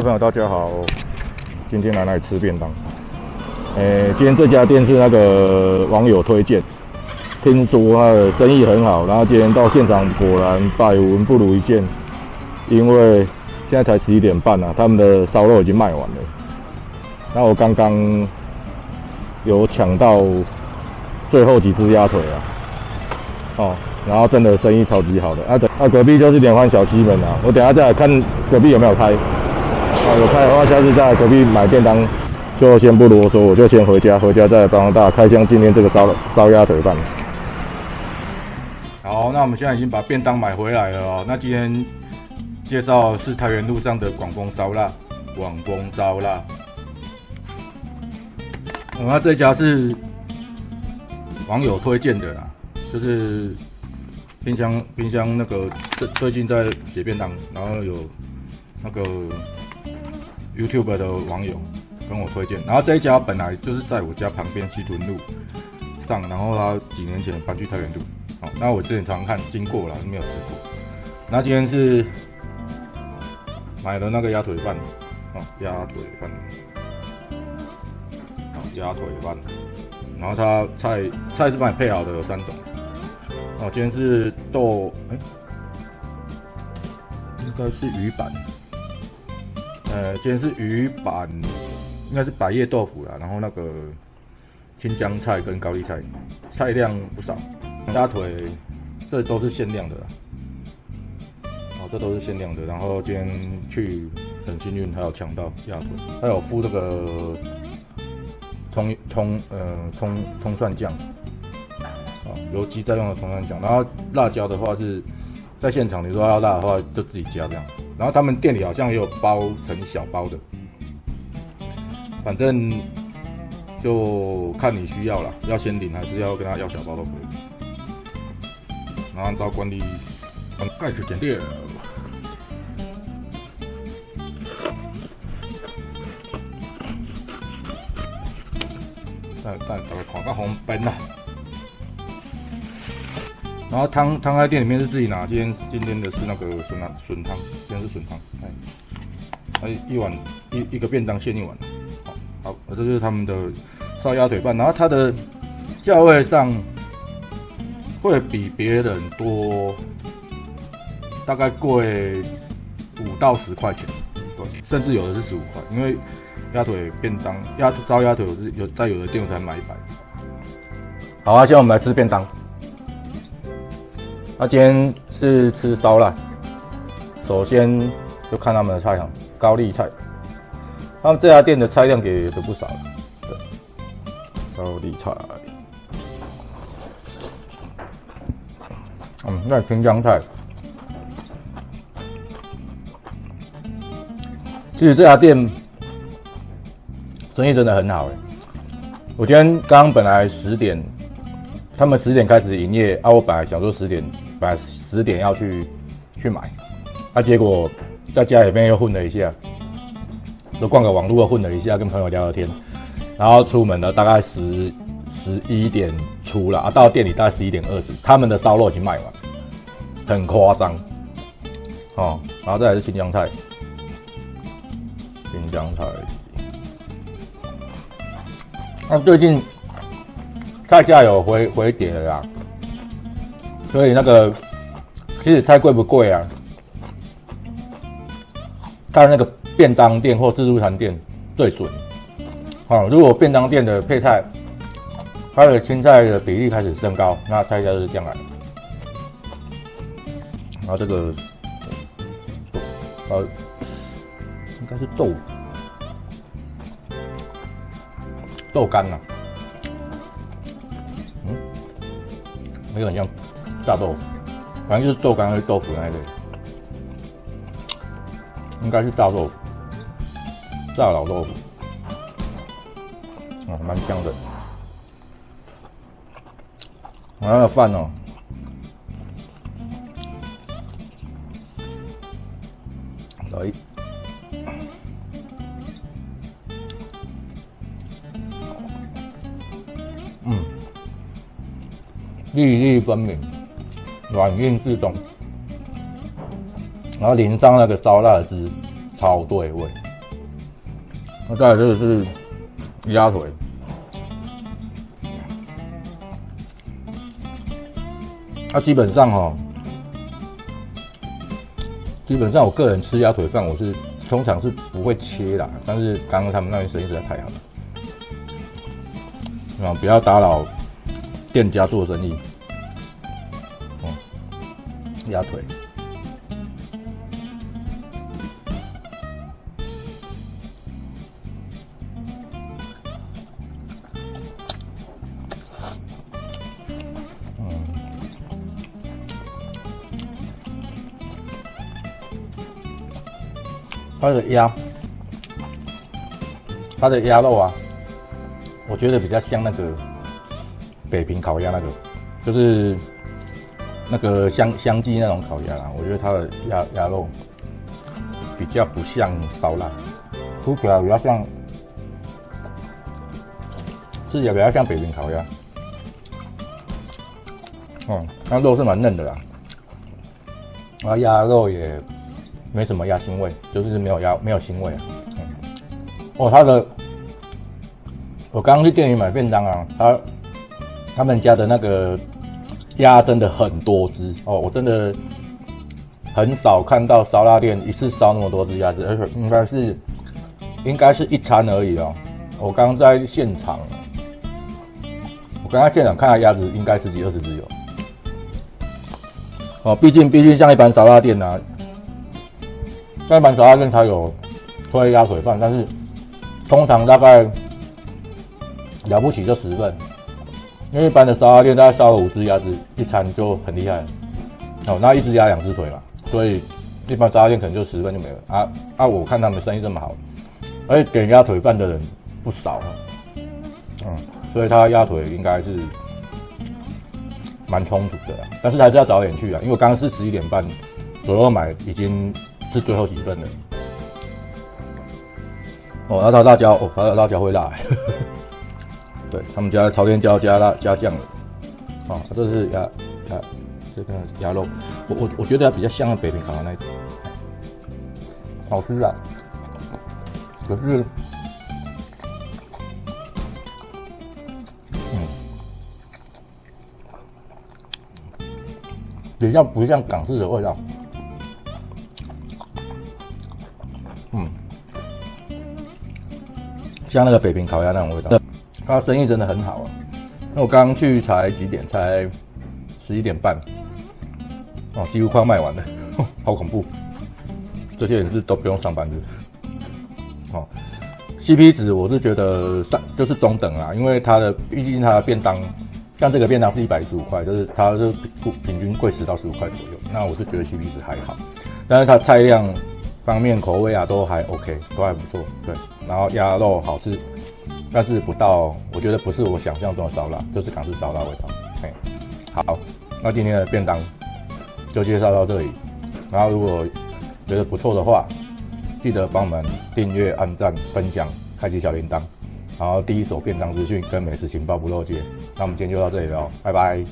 朋友大家好，今天来那里吃便当。今天这家店是那个网友推荐，听说他的生意很好，然后今天到现场果然百闻不如一见，因为现在才11点半啊，他们的烧肉已经卖完了。那我刚刚有抢到最后几只鸭腿啊，哦，然后真的生意超级好的。隔壁就是联欢小西门啊，我等一下再来看隔壁有没有开。有开的话，下次在隔壁买便当，就先不啰嗦，我就先回家再来帮大家开箱今天这个烧鸭腿饭。好，那我们现在已经把便当买回来了哦。那今天介绍的是台原路上的广丰烧腊，那这家是网友推荐的啦，就是冰箱那个最近在写便当，然后有那个 YouTube 的网友跟我推荐，然后这一家本来就是在我家旁边西屯路上，然后他几年前搬去太原路，好，那我之前常看经过啦，没有吃过。那今天是买了那个鸭腿饭，哦，鸭腿饭，然后它菜是帮你配好的，有3种。哦，今天是应该是鱼板。今天是鱼板，应该是百叶豆腐啦，然后那个青江菜跟高丽菜，菜量不少。鸭腿这都是限量的啦，哦，这都是限量的。然后今天去很幸运，还有抢到鸭腿，还有附这个葱蒜酱，哦，油鸡在用的葱蒜酱。然后辣椒的话是在现场，你说要辣的话就自己加这样。然后他们店里好像也有包成小包的，反正就看你需要啦，要先领还是要跟他要小包都可以。然后按照惯例，把盖子点掉。大概看到红边啦。然后汤在店里面是自己拿，今天的是那个笋汤，今天是笋汤，一个便当限1碗，好，这就是他们的烧鸭腿饭，然后它的价位上会比别人多，大概贵5到10块钱，对，甚至有的是15块，因为鸭腿便当烧鸭腿在有的店我才买100。好啊，现在我们来吃便当。那今天是吃烧腊，首先就看他们的菜哈，高丽菜，他们这家店的菜量给的不少，对，高丽菜，那青江菜，其实这家店生意真的很好我今天刚本来10点，他们10点开始营业啊，我本来想说10点要去买，结果在家里面又混了一下，就逛个网络混了一下，跟朋友聊聊天，然后出门了大概11点出了到店里大概11点20，他们的烧肉已经卖完，很夸张哦。然后再来是青江菜，那最近菜价有回跌了啦，所以那个其实菜贵不贵啊？看那个便当店或自助餐店最准。如果便当店的配菜，它的青菜的比例开始升高，那菜价就是这样来的。然后这个应该是豆干啊，那个很像炸豆腐，反正就是豆干和豆腐那类，应该是炸豆腐，炸老豆腐，蛮香的。然后那个饭哦，来。粒粒分明，软硬适中，然后淋上那个烧腊汁，超对味。那再来这个是鸭腿，那基本上我个人吃鸭腿饭，我是通常是不会切啦，但是刚刚他们那边生意实在太好了，不要打扰店家做生意。鸭腿，它的鸭肉啊，我觉得比较像那个北平烤鸭那个，就是那个香鸡那种烤鸭啦。我觉得它的鸭肉比较不像烧腊，吃起来比较像北平烤鸭。那肉是蛮嫩的啦，然后鸭肉也没什么鸭腥味，就是没有腥味啊。我刚刚去店里买便当啊，他们家的那个鸭真的很多只哦，我真的很少看到烧腊店一次烧那么多只鸭子，而且应该是一餐而已哦。我刚刚在现场看到鸭子应该10几20只有。毕竟像一般烧腊店啊，像一般烧腊店才有推鸭腿饭，但是通常大概了不起就10份，因为一般的烧腊店大概烧了5只鸭子一餐就很厉害了。那1只鸭2只腿嘛，所以一般烧腊店可能就10份就没了我看他们生意这么好，而且点鸭腿饭的人不少所以他鸭腿应该是蛮充足的啦，但是还是要早点去啊，因为我刚刚是11点半左右买，已经是最后几份了。然后辣椒会辣，对他们家朝天椒加酱了。这是这个鸭肉，我觉得它比较像北平烤的那一种，好吃啊，可是比较不像港式的味道，像那个北平烤鸭那种味道。它生意真的很好啊，那我刚刚去才几点？才11点半，几乎快卖完了，好恐怖。这些人是都不用上班日。CP 值我是觉得就是中等啊，因为毕竟它的便当。像这个便当是115块，就是它就平均贵10到15块左右，那我就觉得 CP 值还好，但是它菜量方面口味啊都还 OK， 都还不错，对，然后鸭肉好吃，但是我觉得不是我想象中的烧腊，就是港式烧腊味道。好，那今天的便当就介绍到这里，然后如果觉得不错的话，记得帮我们订阅、按赞、分享、开启小铃铛。然后第一手便当资讯跟美食情报不漏接，那我们今天就到这里了，拜拜。